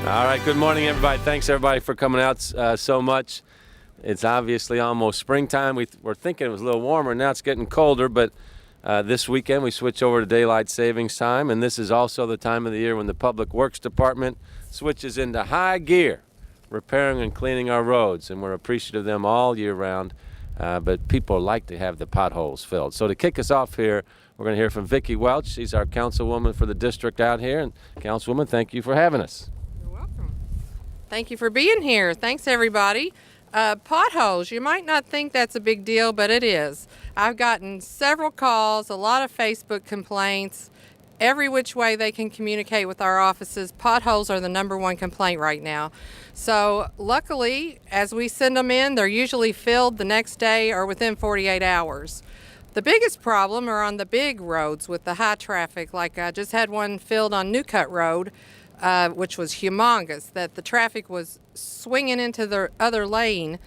All right, good morning, everybody. Thanks, everybody, for coming out so much. It's obviously almost springtime. We're thinking it was a little warmer. Now it's getting colder, but this weekend we switch over to daylight savings time, and this is also the time of the year when the Public Works Department switches into high gear, repairing and cleaning our roads, and we're appreciative of them all year round, but people like to have the potholes filled. So to kick us off here, we're going to hear from Vicki Welch. She's our councilwoman for the district out here, and Councilwoman, thank you for having us. Thank you for being here. Thanks, everybody. Potholes, you might not think that's a big deal, but it is. I've gotten several calls, a lot of Facebook complaints. Every which way they can communicate with our offices, potholes are the #1 complaint right now. So luckily, as we send them in, they're usually filled the next day or within 48 hours. The biggest problem are on the big roads with the high traffic. Like I just had one filled on New Cut Road, which was humongous, that the traffic was swinging into the other lane,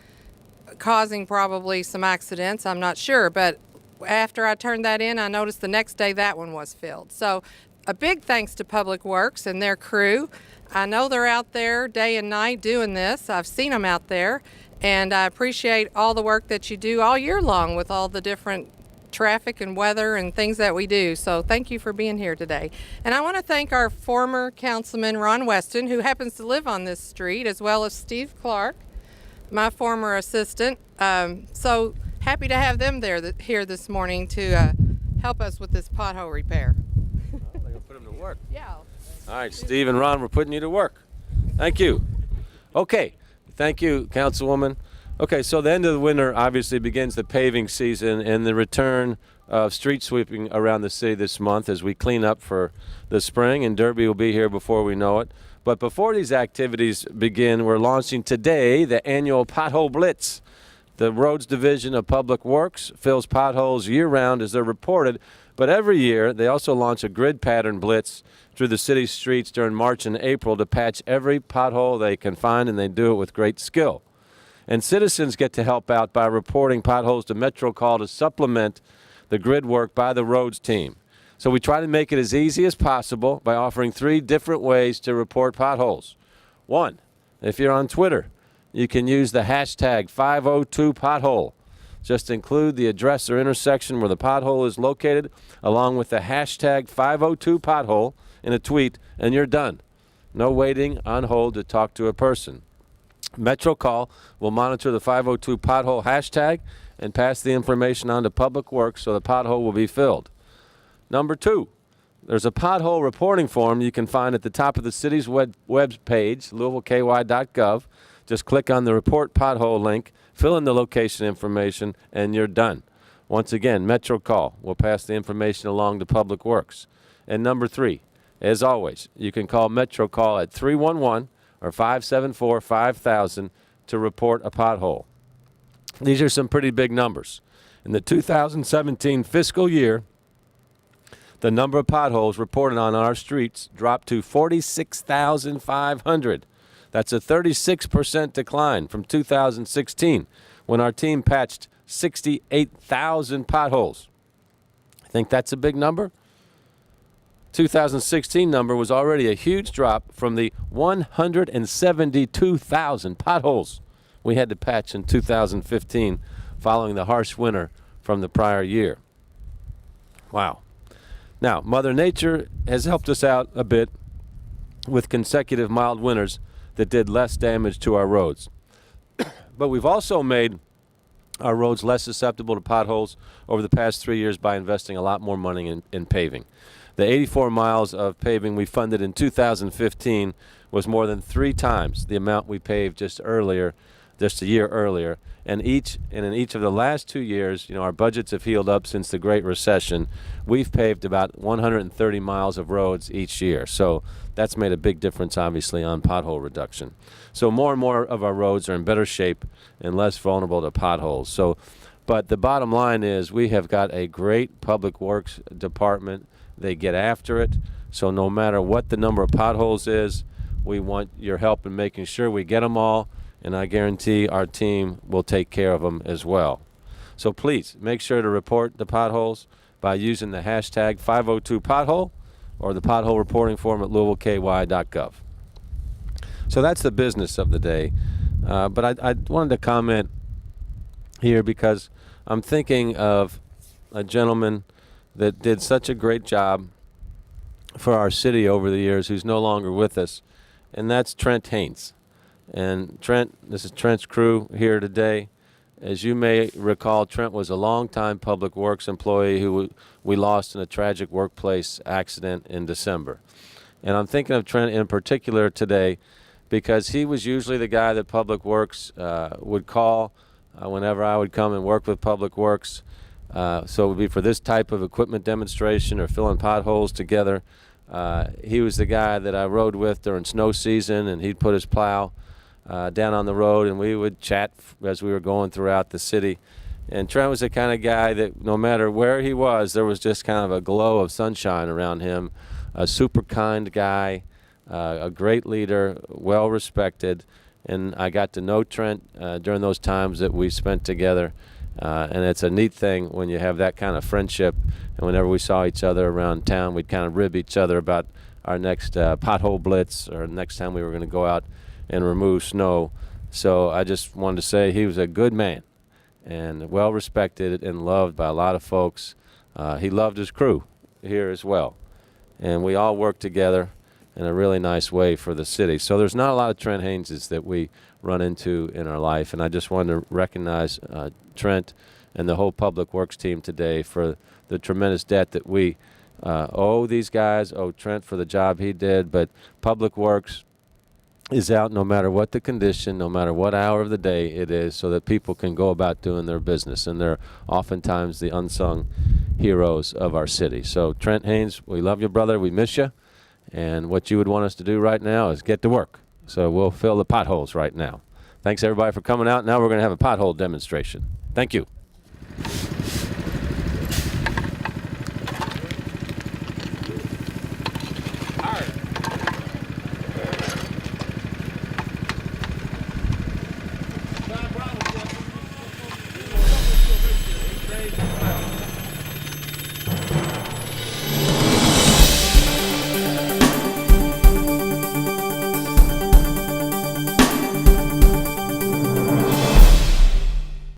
causing probably some accidents, I'm not sure. But after I turned that in, I noticed the next day that one was filled. So a big thanks to Public Works and their crew. I know they're out there day and night doing this. I've seen them out there, and I appreciate all the work that you do all year long with all the different traffic and weather and things that we do. So thank you for being here today. And I want to thank our former councilman Ron Weston, who happens to live on this street, as well as Steve Clark, my former assistant. So happy to have them here this morning to help us with this pothole repair. Well, they're going to put them to work. Yeah. All right, Steve and Ron, we're putting you to work. Thank you. Okay, thank you, Councilwoman. Okay, so the end of the winter obviously begins the paving season and the return of street sweeping around the city this month as we clean up for the spring, and Derby will be here before we know it. But before these activities begin, we're launching today the annual Pothole Blitz. The Roads Division of Public Works fills potholes year-round as they're reported, but every year they also launch a grid pattern blitz through the city's streets during March and April to patch every pothole they can find, and they do it with great skill. And citizens get to help out by reporting potholes to MetroCall to supplement the grid work by the roads team. So we try to make it as easy as possible by offering 3 different ways to report potholes. 1, if you're on Twitter, you can use the hashtag 502pothole. Just include the address or intersection where the pothole is located along with the hashtag 502pothole in a tweet, and you're done. No waiting on hold to talk to a person. MetroCall will monitor the 502 pothole hashtag and pass the information on to Public Works so the pothole will be filled. Number 2, there's a pothole reporting form you can find at the top of the city's web page, louisvilleky.gov. Just click on the Report Pothole link, fill in the location information, and you're done. Once again, MetroCall will pass the information along to Public Works. And number 3, as always, you can call MetroCall at 311 or 574-5000 to report a pothole. These are some pretty big numbers. In the 2017 fiscal year, the number of potholes reported on our streets dropped to 46,500. That's a 36% decline from 2016, when our team patched 68,000 potholes. I think that's a big number. 2016 number was already a huge drop from the 172,000 potholes we had to patch in 2015 following the harsh winter from the prior year. Wow. Now, Mother Nature has helped us out a bit with consecutive mild winters that did less damage to our roads. But we've also made our roads less susceptible to potholes over the past 3 years by investing a lot more money in paving. The 84 miles of paving we funded in 2015 was more than 3 times the amount we paved just a year earlier. And in each of the last 2 years, our budgets have healed up since the Great Recession. We've paved about 130 miles of roads each year. So that's made a big difference, obviously, on pothole reduction. So more and more of our roads are in better shape and less vulnerable to potholes. But the bottom line is we have got a great public works department. They get after it. So no matter what the number of potholes is, we want your help in making sure we get them all. And I guarantee our team will take care of them as well. So please make sure to report the potholes by using the hashtag 502pothole or the pothole reporting form at louisvilleky.gov. So that's the business of the day. But I wanted to comment here because I'm thinking of a gentleman that did such a great job for our city over the years who's no longer with us, and that's Trent Haynes. And Trent, this is Trent's crew here today. As you may recall, Trent was a longtime Public Works employee who we lost in a tragic workplace accident in December. And I'm thinking of Trent in particular today because he was usually the guy that Public Works would call whenever I would come and work with Public Works. So it would be for this type of equipment demonstration or filling potholes together. He was the guy that I rode with during snow season, and he'd put his plow down on the road, and we would chat as we were going throughout the city. And Trent was the kind of guy that no matter where he was, there was just kind of a glow of sunshine around him. A super kind guy, a great leader, well respected. And I got to know Trent during those times that we spent together. And it's a neat thing when you have that kind of friendship. And whenever we saw each other around town, we'd kind of rib each other about our next Pothole Blitz or next time we were going to go out and remove snow. So I just wanted to say he was a good man and well respected and loved by a lot of folks. He loved his crew here as well. And we all worked together in a really nice way for the city. So there's not a lot of Trent Hayneses that we run into in our life, and I just wanted to recognize Trent and the whole Public Works team today for the tremendous debt that we owe these guys, owe Trent for the job he did, but Public Works is out no matter what the condition, no matter what hour of the day it is, so that people can go about doing their business, and they're oftentimes the unsung heroes of our city. So Trent Haynes, we love you, brother, we miss you. And what you would want us to do right now is get to work. So we'll fill the potholes right now. Thanks, everybody, for coming out. Now we're going to have a pothole demonstration. Thank you.